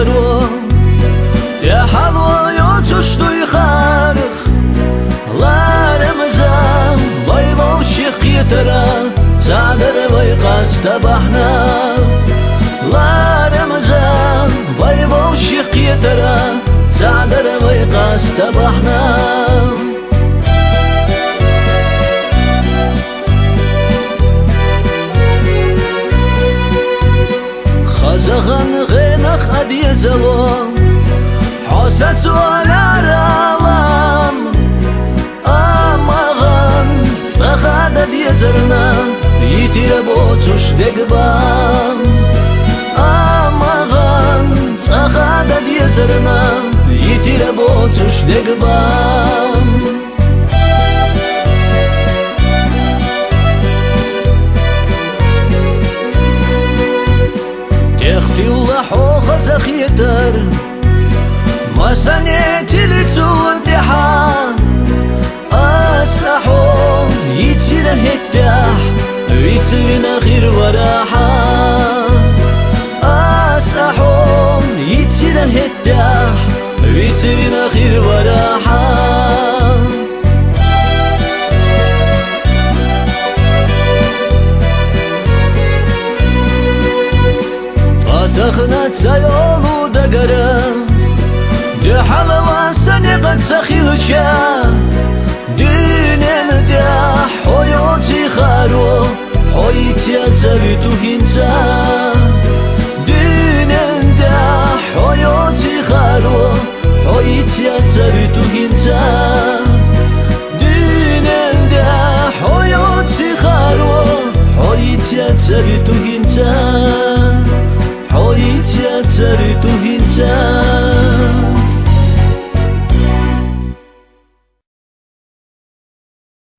خارو يا حلوة يوتشتو يخارخ لا رمزان ضيبة وشيخ يترى تعذر ويقاس تبحنا لا رمزان ضيبة وشيخ يترى تعذر ويقاس تبحنا خزغن غينخ أدي زلو حوست والعرالم أمغن تخاد دي زرنا يتير بوتوش دقبان أمغن تخاد دي زرنا يتير بوتوش دقبان تختي الله خزخ يتر ما سنيت لتودحا أسحو يتير هتاح ويتبنا خير وراحا أسحو يتير هتاح ويتبنا خير وراحا تخنت سيولو دقرا دي حلوة سني قد سخيلشا دين الداح حيوتي خارو حيتي أتسبيتو هنسا دين الداح حيوتي خارو حيتي أتسبيتو هنسا دين الداح حيوتي خارو حيتي أتسبيتو هنسا حيتي